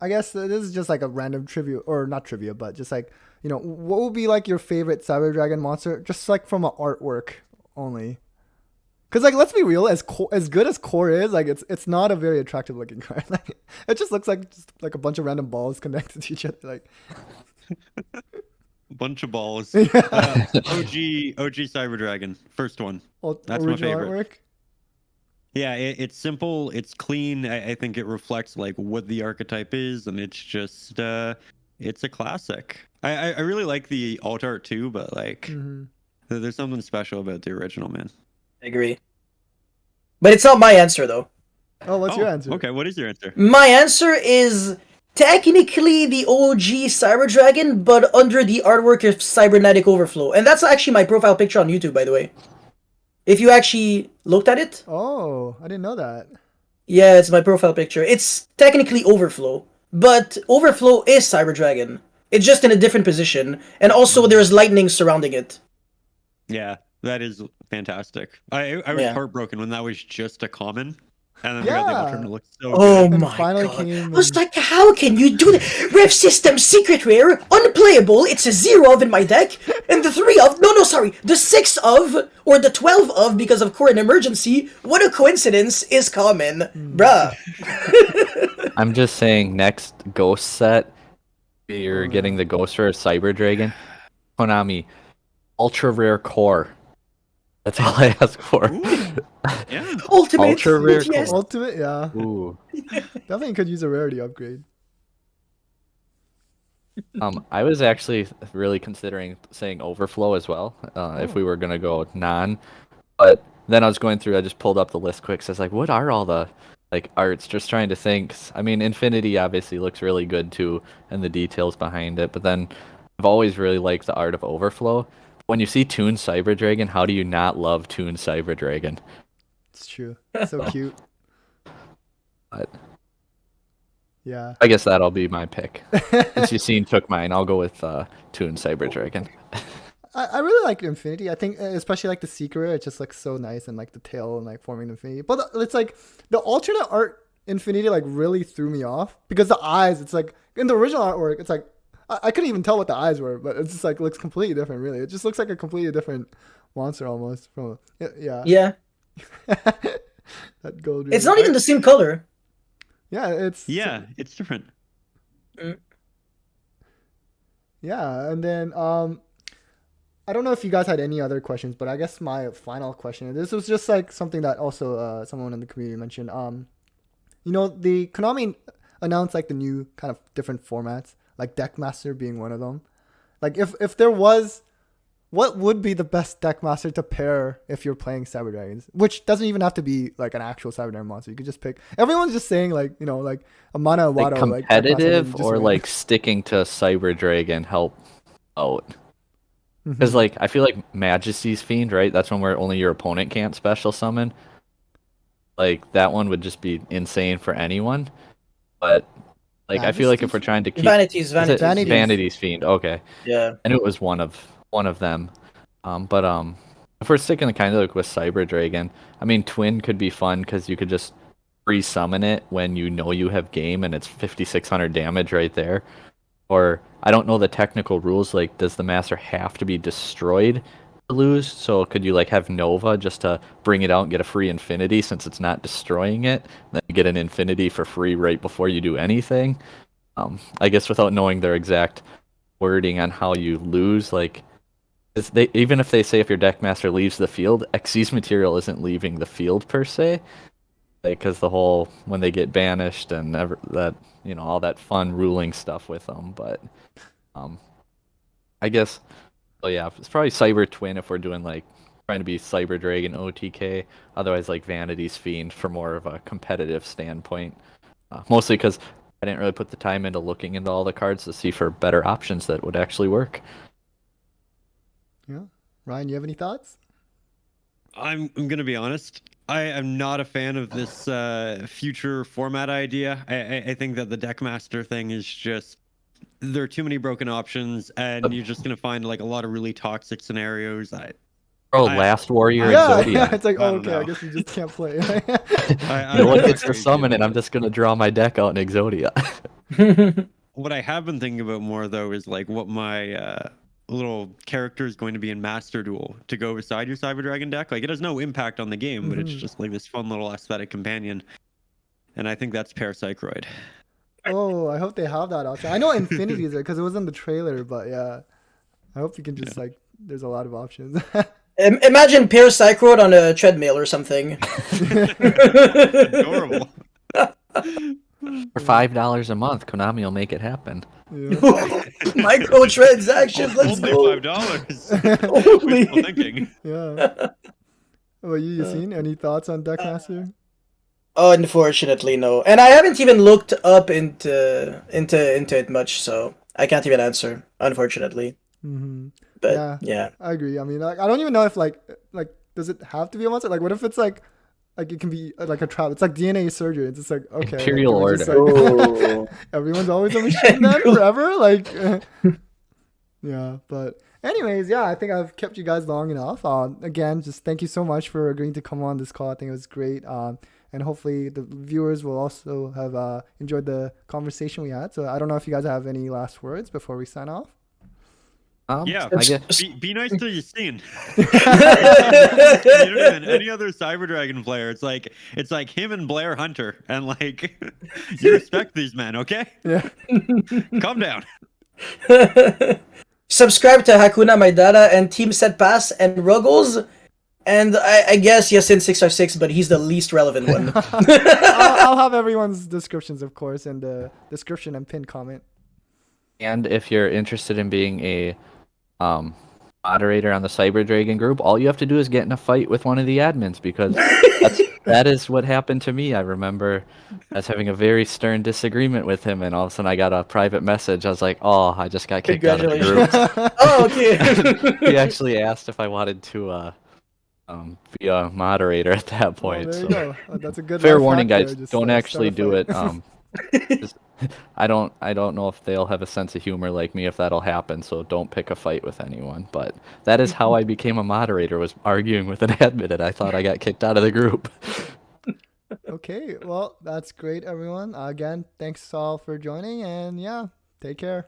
I guess this is just like a random trivia, or not trivia, but just like, what would be like your favorite Cyber Dragon monster, just like from an artwork only? Because like, let's be real, as good as Core is, like it's not a very attractive looking card. Like it just looks like just like a bunch of random balls connected to each other. Like Bunch of balls. Yeah. OG Cyber Dragon, first one. That's my original favorite. artwork. Yeah, it's simple, it's clean. I think it reflects like what the archetype is, and it's just it's a classic. I really like the alt art too, but like there's something special about the original, man. I agree. But it's not my answer though. Oh, what's your answer? Okay, what is your answer? My answer is technically the OG Cyber Dragon, but under the artwork of Cybernetic Overflow. And that's actually my profile picture on YouTube, by the way. If you actually looked at it. Oh, I didn't know that. Yeah, it's my profile picture. It's technically Overflow, but Overflow is Cyber Dragon. It's just in a different position, and also there's lightning surrounding it. Yeah, that is fantastic. I was heartbroken when that was just a common, and then we got the alternate look so Oh good. my finally god. came I was like, how can you do that? Rev System Secret Rare, unplayable, it's a 0 of in my deck, and the 3 of, the 6 of, or the 12 of, because of Core and Emergency, what a coincidence, is common. Bruh. I'm just saying, next Ghost set, you're getting the Ghost Rare Cyber Dragon. Konami, Ultra Rare Core. That's all I ask for. Yeah. Ultimate. Ultra Rare yes. Core. Ultimate, yeah. Ooh. Definitely could use a rarity upgrade. I was actually really considering saying Overflow as well, if we were gonna go non. But then I was going through, I just pulled up the list quick. So I was like, what are all the like arts? Just trying to think. I mean, Infinity obviously looks really good too, and the details behind it. But then I've always really liked the art of Overflow. When you see Toon Cyber Dragon, how do you not love Toon Cyber Dragon? It's true. So cute. But Yeah. I guess that'll be my pick. Since Yacine took mine, I'll go with Toon Cyber Dragon. I really like Infinity. I think especially like the secret, it just looks so nice, and like the tail and like forming Infinity. But it's like the alternate art Infinity like really threw me off, because the eyes, it's like in the original artwork, it's like I couldn't even tell what the eyes were, but it just like looks completely different. Really, it just looks like a completely different monster almost. From Yeah. That gold. It's not even the same color. Yeah, it's different. Yeah, and then I don't know if you guys had any other questions, but I guess my final question. This was just like something that also someone in the community mentioned. The Konami announced like the new kind of different formats, like Deckmaster being one of them. Like if there was, what would be the best Deckmaster to pair if you're playing Cyber Dragons? Which doesn't even have to be like an actual Cyber Dragon monster. You could just pick. Everyone's just saying like like a Mana Like Wado, competitive, like or win. like sticking to Cyber Dragon help out. Because like I feel like Majesty's Fiend, right? That's one where only your opponent can't special summon. Like that one would just be insane for anyone. But like I feel like if we're trying to keep Vanities. Vanity's Fiend, okay. Yeah. And it was one of them. But if we're sticking to kind of like with Cyber Dragon, I mean Twin could be fun because you could just free summon it when you know you have game and it's 5,600 damage right there. Or I don't know the technical rules. Like, does the master have to be destroyed to lose? So could you like have Nova just to bring it out and get a free Infinity since it's not destroying it? Then you get an Infinity for free right before you do anything. I guess without knowing their exact wording on how you lose, like even if they say if your Deckmaster leaves the field, Xyz material isn't leaving the field per se. Because the whole when they get banished and that all that fun ruling stuff with them, but I guess it's probably Cyber Twin if we're doing like trying to be Cyber Dragon OTK. Otherwise, like Vanity's Fiend for more of a competitive standpoint. Mostly because I didn't really put the time into looking into all the cards to see for better options that would actually work. Yeah. Ryan, you have any thoughts? I'm gonna be honest. I am not a fan of this future format idea. I think that the Deckmaster thing is just there are too many broken options, and you're just gonna find like a lot of really toxic scenarios. Oh, I- Last Warrior and Yeah, Zodiac. yeah. It's like, I oh, don't okay, I know. guess we just can't play. No one I'm gets to crazy summon, and about I'm it. just gonna draw my deck out in Exodia. What I have been thinking about more though is like what my little character is going to be in Master Duel to go beside your Cyber Dragon deck. Like it has no impact on the game, but it's Mhm. just like this fun little aesthetic companion. And I think that's Parapsychroid. Oh, I hope they have that option. I know Infinity is there because it was in the trailer, but yeah, I hope you can just like. There's a lot of options. Imagine Parapsychroid on a treadmill or something. Adorable. For $5 a month, Konami will make it happen. Yeah. Microtransactions, let's Only go. $5. Holy. Wishful thinking. Yeah. Well, you seen any thoughts on Deckmaster? Oh, unfortunately, no. And I haven't even looked up into it much, so I can't even answer. Unfortunately, Mm-hmm. but Yeah. yeah. I agree. I mean, like, I don't even know if like does it have to be a monster? Like, what if it's like it can be like a trap? It's like DNA surgery. It's just like okay, Imperial like, just, Order. like, everyone's always a machine then forever. Like, yeah. But anyways, yeah, I think I've kept you guys long enough. Again, just thank you so much for agreeing to come on this call. I think it was great. And hopefully the viewers will also have enjoyed the conversation we had. So I don't know if you guys have any last words before we sign off. Yeah, I guess. be nice to Yacine. Community than any other Cyber Dragon player. It's like him and Blair Hunter, and like you respect these men, okay? Yeah. Calm down. Subscribe to Hakuna Maidana and TeamSetPass and Ruggles, and I guess Yacine656, but he's the least relevant one. I'll have everyone's descriptions, of course, in the description and pinned comment. And if you're interested in being a moderator on the Cyber Dragon group, all you have to do is get in a fight with one of the admins, because that is what happened to me. I remember I was having a very stern disagreement with him, and all of a sudden I got a private message. I was like, "Oh, I just got kicked out of the group." Oh, okay. He actually asked if I wanted to be a moderator at that point. There so. you go. That's a good Fair life warning, hack there. guys. Just, Don't start actually a do fight. it. Just- I don't know if they'll have a sense of humor like me if that'll happen. So don't pick a fight with anyone. But that is how I became a moderator, was arguing with an admin, and I thought I got kicked out of the group. Okay, well, that's great, everyone. Again, thanks all for joining, and yeah, take care.